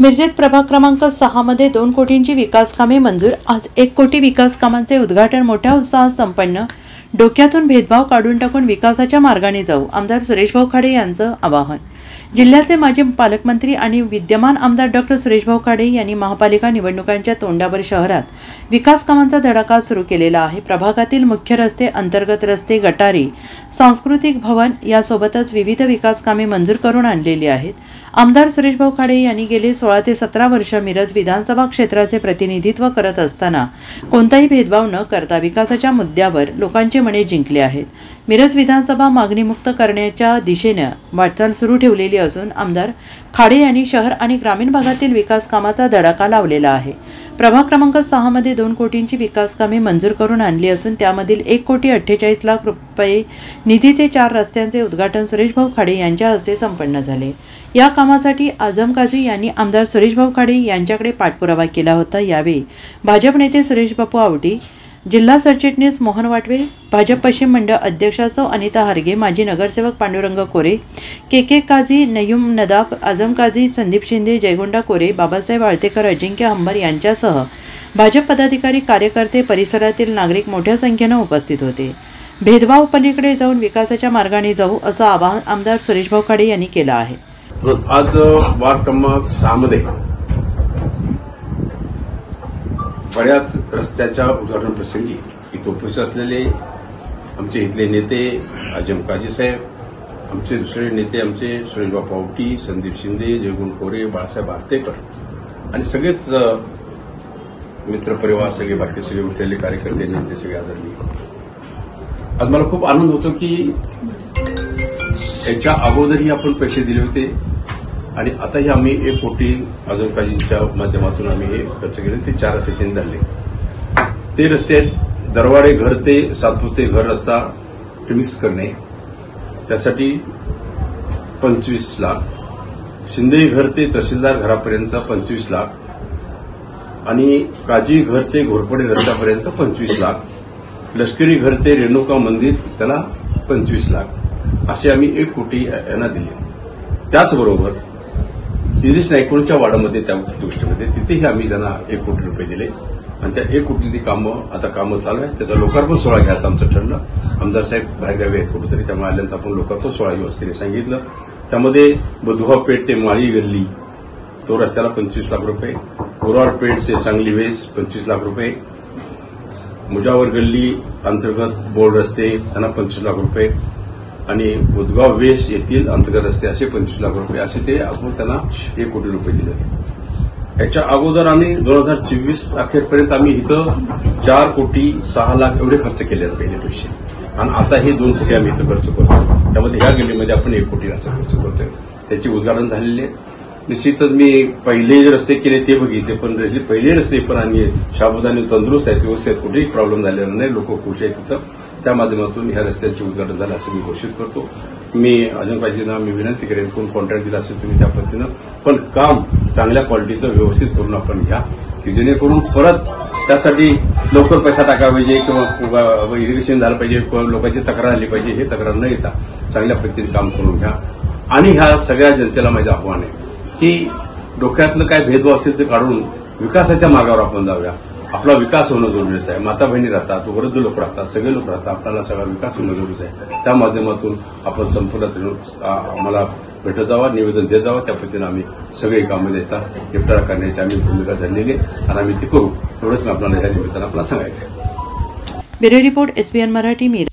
मिरजेत प्रभाग क्रमांक 6 मध्ये 2 कोटींची विकास कामे मंजूर। आज 1 कोटी विकास कामांचे उद्घाटन मोठ्या उत्साहात संपन्न। डोक्यातून भेदभाव काढून टाकून विकासाच्या मार्गाने जाऊ, आमदार सुरेशभाऊ खाडे यांचं आवाहन। जिल्ह्याचे माजी पालकमंत्री आणि विद्यमान आमदार डॉ. सुरेशभाऊ खाडे यांनी महापालिका निवडणुकांच्या तोंडावर शहरात विकास कामांचा धडाका सुरू केलेला आहे। प्रभागातील मुख्य रस्ते, अंतर्गत रस्ते, गटारी, सांस्कृतिक भवन यासोबतच विविध विकास कामे मंजूर करून आणलेली आहेत। आमदार सुरेशभाऊ खाडे यांनी गेले 16 ते 17 वर्ष मिरज विधानसभा क्षेत्राचे प्रतिनिधित्व करत असताना कोणताही भेदभाव न करता विकासाच्या मुद्द्यावर लोकांची मने जिंकली आहेत। मिरज विधानसभा मागणीमुक्त करण्याच्या दिशेने वाटचाल सुरू ठेवलेली असून आमदार खाडे यांनी शहर आणि ग्रामीण भागातील विकास कामाचा धडाका लावलेला आहे। प्रभाग क्रमांक 6 मध्ये 2 कोटींची विकास कामे मंजूर करून आणली असून त्यामधील 1,48,00,000 रुपये निधीचे 4 रस्त्यांचे उद्घाटन सुरेशभाऊ खाडे यांच्या हस्ते संपन्न झाले। या कामासाठी आझम काझी यांनी आमदार सुरेशभाऊ खाडे यांच्याकडे पाठपुरावा केला होता। यावेळी भाजप नेते सुरेश बापू आवटी, जिल्हा सरचिटणीस मोहन वाटवे, भाजप पश्चिम मंडळ अध्यक्षा सौ अनिता हारगे, माजी नगरसेवक पांडुरंग कोरे, के काझी, नयूम नदाफ, आझम काझी, संदीप शिंदे, जयगोंडा कोरे, बाबासाहेब आळतेकर, अजिंक्य हंबर यांच्यासह भाजप पदाधिकारी, कार्यकर्ते, परिसरातील नागरिक मोठ्या संख्येने उपस्थित होते। भेदभाव पलीकडे जाऊन विकासाच्या मार्गाने जाऊ असं आवाहन आमदार सुरेशभाऊ खाडे यांनी केलं आहे। आज वार्ड क्रमांक 6 मध्ये बऱ्याच रस्त्याच्या उद्घाटन प्रसंगी इथे उपस्थित असलेले आमचे इथले नेते आझम काझी साहेब, आमचे दुसरे नेते आमचे सुरेशबापू पावटी, संदीप शिंदे, जयगुण कोरे, बाळासाहेब आर्तेकर आणि सगळेच मित्रपरिवार, सगळे बाकी सगळे उठलेले कार्यकर्ते, नेते सगळे आदरणीय। आज मला खूप आनंद होतो की याच्या अगोदरही आपण पैसे दिले होते आणि आताही आम्ही 1 कोटी आझम काझींच्या माध्यमातून आम्ही हे खर्च केले। ते 4 रस्ते त्यांनी धरले। ते रस्ते दरवाडे घर ते सातपुते घर रस्ता मिक्स करणे, त्यासाठी 25 लाख, शिंदे घर ते तहसीलदार घरापर्यंत 25 लाख आणि काझी घर ते घोरपडे रस्त्यापर्यंत 25 लाख, लष्करी घर ते रेणुका मंदिर त्याला 25 लाख असे आम्ही 1 कोटी यांना दिले। त्याचबरोबर दिनेश नायकोडच्या वार्डामध्ये त्या गोष्टीमध्ये तिथेही आम्ही त्यांना 1 कोटी रुपये दिले आणि त्या 1 कोटीची आता कामं चालू आहेत। त्याचा लोकार्पण सोहळा घ्यायचं आमचं ठरलं। आमदार साहेब बाहेरगावी आहेत कुठेतरी, त्यामुळे आल्यानंतर आपण लोकार्पण सोहळा व्यवस्थेने सांगितलं। त्यामध्ये बुधगाव पेठ ते माळी गल्ली तो रस्त्याला 25 लाख रुपये, कोराड पेठ ते सांगली वेस 25 लाख रुपये, मुजावर गल्ली अंतर्गत बोर्ड रस्ते त्यांना 25 लाख रुपये आणि बुधगाव वेस येथील अंतर्गत रस्ते असे 25 लाख रुपये असे ते आपण त्यांना 1 कोटी रुपये दिले। याच्या अगोदर आम्ही 2024 अखेरपर्यंत आम्ही इथं 4 कोटी 6 लाख एवढे खर्च केले पहिले पैसे आणि आता हे 2 कोटी आम्ही इथं खर्च करतो। त्यामध्ये ह्या गल्लीमध्ये आपण 1 कोटी असं खर्च करतोय। त्याचे उद्घाटन झालेले निश्चितच मी पहिले जे रस्ते केले ते बघितले, पण पहिले रस्ते पण आणि शाबुदानी तंदुरुस्त आहेत, व्यवस्थित कुठेही प्रॉब्लेम झालेला नाही, लोक खुश आहेत तिथं। त्या माध्यमातून ह्या रस्त्यांचे उद्घाटन झालं असं मी घोषित करतो। मी आझम काझींना मी विनंती करेन, कोण कॉन्ट्रॅक्ट दिला असेल तुम्ही त्या पद्धतीनं, पण काम चांगल्या क्वालिटीचं व्यवस्थित करून आपण घ्या की जेणेकरून परत त्यासाठी लवकर पैसा टाकायला पाहिजे किंवा इरिगेशन झालं पाहिजे किंवा लोकांची तक्रार आली पाहिजे, हे तक्रार न येता चांगल्या पद्धतीने काम करून घ्या। आणि ह्या सगळ्या जनतेला माझं आव्हान आहे की डोक्यातलं काय भेदभाव असेल ते काढून विकासाच्या मार्गावर आपण जाऊया। आपला विकास होणं जरुरीचं आहे। माता बहिणी राहतात, वृद्ध लोक राहतात, सगळे लोक राहतात, आपल्याला सगळा विकास होणं जरुरीचं आहे। त्या माध्यमातून आपण संपूर्ण आम्हाला भेटत जावा, निवेदन देत जावं, त्या पद्धतीनं आम्ही सगळे कामं द्यायचा निपटारा करण्याची आम्ही भूमिका धरलेली आहे आणि आम्ही ती करू। एवढंच मी आपल्याला ह्या निमित्तानं आपल्याला सांगायचं आहे। Bureau report, SBN Marathi, Miraj.